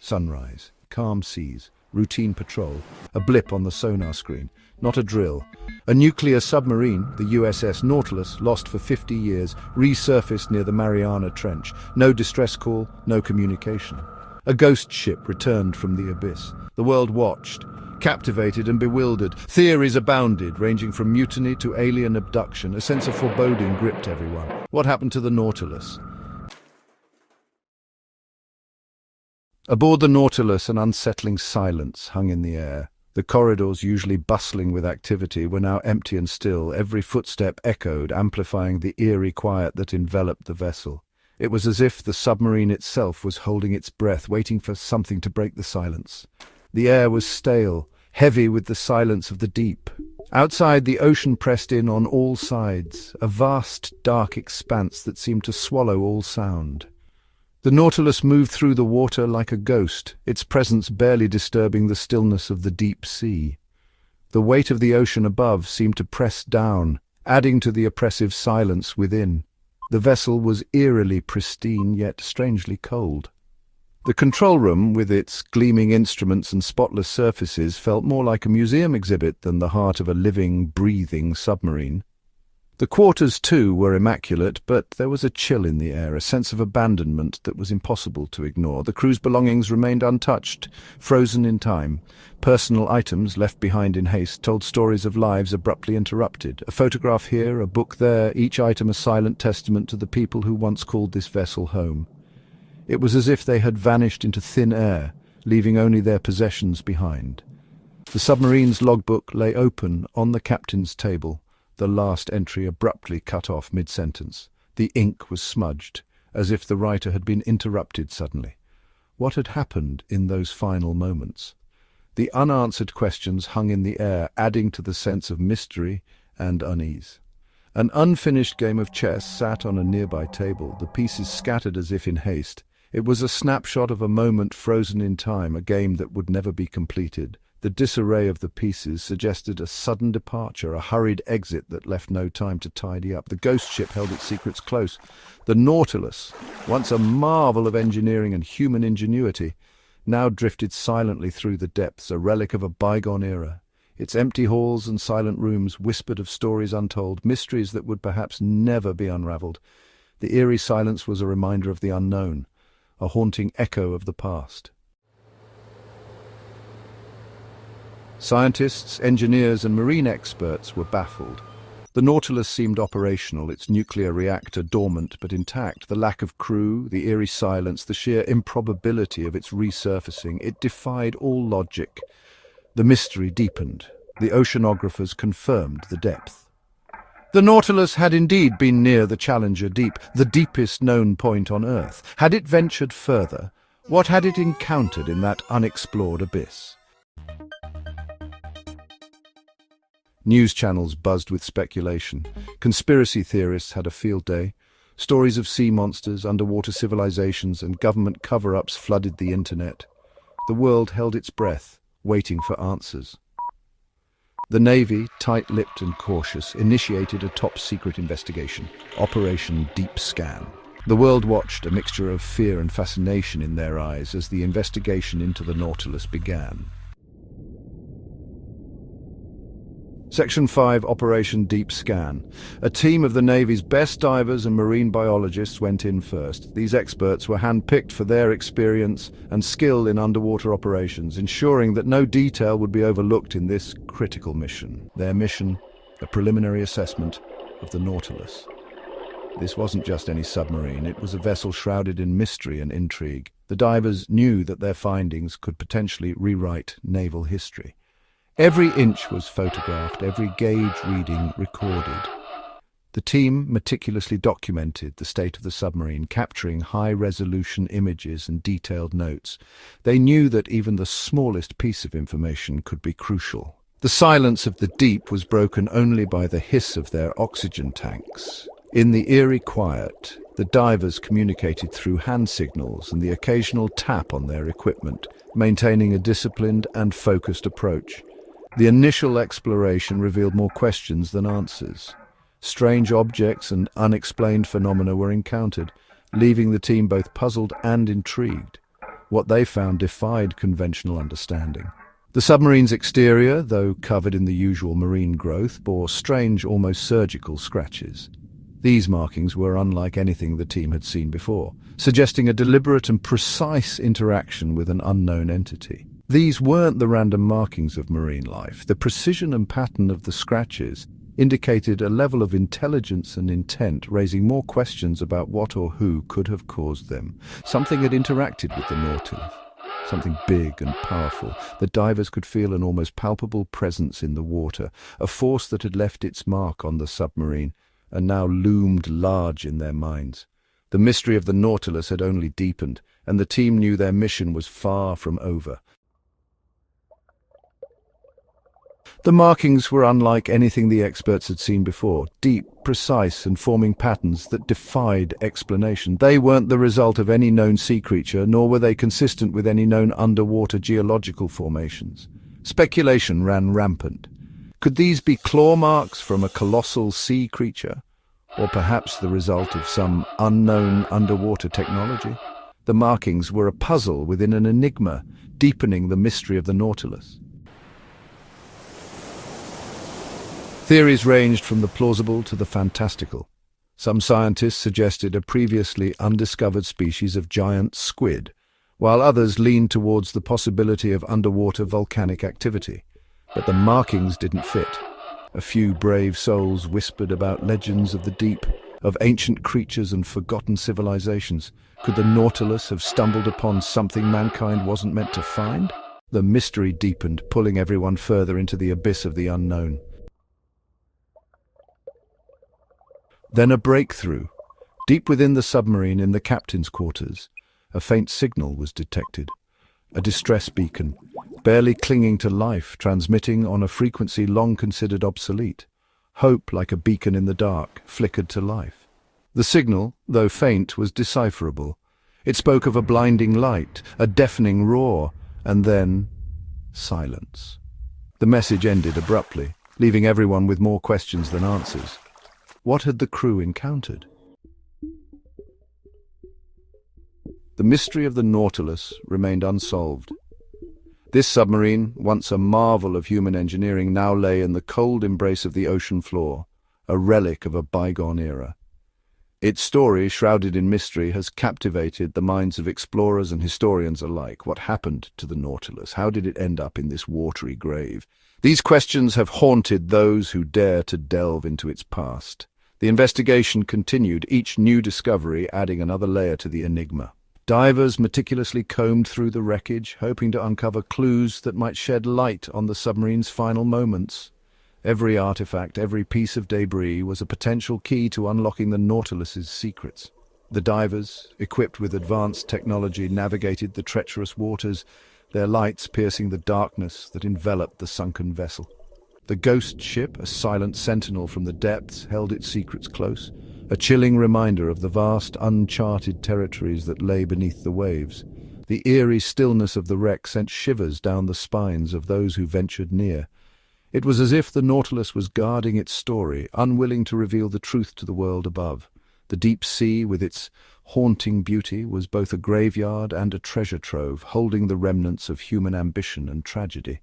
Sunrise, calm seas, routine patrol, a blip on the sonar screen, not a drill. A nuclear submarine, the USS Nautilus, lost for 50 years, resurfaced near the Mariana Trench. No distress call, no communication. A ghost ship returned from the abyss. The world watched, captivated and bewildered. Theories abounded, ranging from mutiny to alien abduction. A sense of foreboding gripped everyone. What happened to the Nautilus? Aboard the Nautilus, an unsettling silence hung in the air. The corridors, usually bustling with activity, were now empty and still. Every footstep echoed, amplifying the eerie quiet that enveloped the vessel. It was as if the submarine itself was holding its breath, waiting for something to break the silence. The air was stale, heavy with the silence of the deep. Outside, the ocean pressed in on all sides, a vast, dark expanse that seemed to swallow all sound. The Nautilus moved through the water like a ghost, its presence barely disturbing the stillness of the deep sea. The weight of the ocean above seemed to press down, adding to the oppressive silence within. The vessel was eerily pristine, yet strangely cold. The control room, with its gleaming instruments and spotless surfaces, felt more like a museum exhibit than the heart of a living, breathing submarine. The quarters, too, were immaculate, but there was a chill in the air, a sense of abandonment that was impossible to ignore. The crew's belongings remained untouched, frozen in time. Personal items, left behind in haste, told stories of lives abruptly interrupted. A photograph here, a book there, each item a silent testament to the people who once called this vessel home. It was as if they had vanished into thin air, leaving only their possessions behind. The submarine's logbook lay open on the captain's table, the last entry abruptly cut off mid-sentence. The ink was smudged, as if the writer had been interrupted suddenly. What had happened in those final moments? The unanswered questions hung in the air, adding to the sense of mystery and unease. An unfinished game of chess sat on a nearby table, the pieces scattered as if in haste. It was a snapshot of a moment frozen in time, a game that would never be completed. The disarray of the pieces suggested a sudden departure, a hurried exit that left no time to tidy up. The ghost ship held its secrets close. The Nautilus, once a marvel of engineering and human ingenuity, now drifted silently through the depths, a relic of a bygone era. Its empty halls and silent rooms whispered of stories untold, mysteries that would perhaps never be unraveled. The eerie silence was a reminder of the unknown, a haunting echo of the past. Scientists, engineers and marine experts were baffled. The Nautilus seemed operational, its nuclear reactor dormant but intact. The lack of crew, the eerie silence, the sheer improbability of its resurfacing, it defied all logic. The mystery deepened. The oceanographers confirmed the depth. The Nautilus had indeed been near the Challenger Deep, the deepest known point on Earth. Had it ventured further? What had it encountered in that unexplored abyss? News channels buzzed with speculation. Conspiracy theorists had a field day. Stories of sea monsters, underwater civilizations, and government cover-ups flooded the internet. The world held its breath, waiting for answers. The Navy, tight-lipped and cautious, initiated a top-secret investigation, Operation Deep Scan. The world watched, a mixture of fear and fascination in their eyes, as the investigation into the Nautilus began. Section 5, Operation Deep Scan. A team of the Navy's best divers and marine biologists went in first. These experts were hand-picked for their experience and skill in underwater operations, ensuring that no detail would be overlooked in this critical mission. Their mission, a preliminary assessment of the Nautilus. This wasn't just any submarine, it was a vessel shrouded in mystery and intrigue. The divers knew that their findings could potentially rewrite naval history. Every inch was photographed, every gauge reading recorded. The team meticulously documented the state of the submarine, capturing high-resolution images and detailed notes. They knew that even the smallest piece of information could be crucial. The silence of the deep was broken only by the hiss of their oxygen tanks. In the eerie quiet, the divers communicated through hand signals and the occasional tap on their equipment, maintaining a disciplined and focused approach. The initial exploration revealed more questions than answers. Strange objects and unexplained phenomena were encountered, leaving the team both puzzled and intrigued. What they found defied conventional understanding. The submarine's exterior, though covered in the usual marine growth, bore strange, almost surgical scratches. These markings were unlike anything the team had seen before, suggesting a deliberate and precise interaction with an unknown entity. These weren't the random markings of marine life. The precision and pattern of the scratches indicated a level of intelligence and intent, raising more questions about what or who could have caused them. Something had interacted with the Nautilus. Something big and powerful. The divers could feel an almost palpable presence in the water, a force that had left its mark on the submarine and now loomed large in their minds. The mystery of the Nautilus had only deepened, and the team knew their mission was far from over. The markings were unlike anything the experts had seen before, deep, precise, and forming patterns that defied explanation. They weren't the result of any known sea creature, nor were they consistent with any known underwater geological formations. Speculation ran rampant. Could these be claw marks from a colossal sea creature, or perhaps the result of some unknown underwater technology? The markings were a puzzle within an enigma, deepening the mystery of the Nautilus. Theories ranged from the plausible to the fantastical. Some scientists suggested a previously undiscovered species of giant squid, while others leaned towards the possibility of underwater volcanic activity. But the markings didn't fit. A few brave souls whispered about legends of the deep, of ancient creatures and forgotten civilizations. Could the Nautilus have stumbled upon something mankind wasn't meant to find? The mystery deepened, pulling everyone further into the abyss of the unknown. Then a breakthrough. Deep within the submarine in the captain's quarters, a faint signal was detected. A distress beacon, barely clinging to life, transmitting on a frequency long considered obsolete. Hope, like a beacon in the dark, flickered to life. The signal, though faint, was decipherable. It spoke of a blinding light, a deafening roar, and then silence. The message ended abruptly, leaving everyone with more questions than answers. What had the crew encountered? The mystery of the Nautilus remained unsolved. This submarine, once a marvel of human engineering, now lay in the cold embrace of the ocean floor, a relic of a bygone era. Its story, shrouded in mystery, has captivated the minds of explorers and historians alike. What happened to the Nautilus? How did it end up in this watery grave? These questions have haunted those who dare to delve into its past. The investigation continued, each new discovery adding another layer to the enigma. Divers meticulously combed through the wreckage, hoping to uncover clues that might shed light on the submarine's final moments. Every artifact, every piece of debris was a potential key to unlocking the Nautilus's secrets. The divers, equipped with advanced technology, navigated the treacherous waters, their lights piercing the darkness that enveloped the sunken vessel. The ghost ship, a silent sentinel from the depths, held its secrets close, a chilling reminder of the vast, uncharted territories that lay beneath the waves. The eerie stillness of the wreck sent shivers down the spines of those who ventured near. It was as if the Nautilus was guarding its story, unwilling to reveal the truth to the world above. The deep sea, with its haunting beauty, was both a graveyard and a treasure trove, holding the remnants of human ambition and tragedy.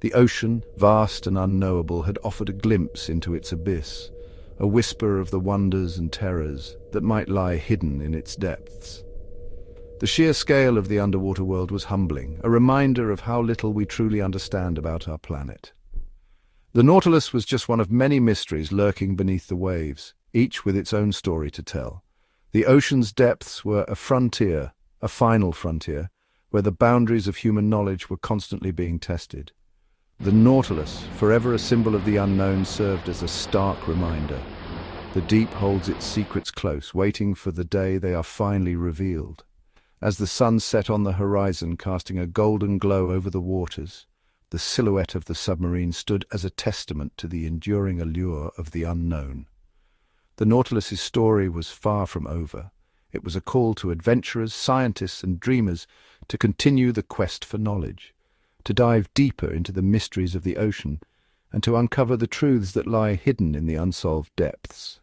The ocean, vast and unknowable, had offered a glimpse into its abyss, a whisper of the wonders and terrors that might lie hidden in its depths. The sheer scale of the underwater world was humbling, a reminder of how little we truly understand about our planet. The Nautilus was just one of many mysteries lurking beneath the waves, each with its own story to tell. The ocean's depths were a frontier, a final frontier, where the boundaries of human knowledge were constantly being tested. The Nautilus, forever a symbol of the unknown, served as a stark reminder. The deep holds its secrets close, waiting for the day they are finally revealed. As the sun set on the horizon, casting a golden glow over the waters, the silhouette of the submarine stood as a testament to the enduring allure of the unknown. The Nautilus's story was far from over. It was a call to adventurers, scientists, and dreamers to continue the quest for knowledge, to dive deeper into the mysteries of the ocean, and to uncover the truths that lie hidden in the unsolved depths.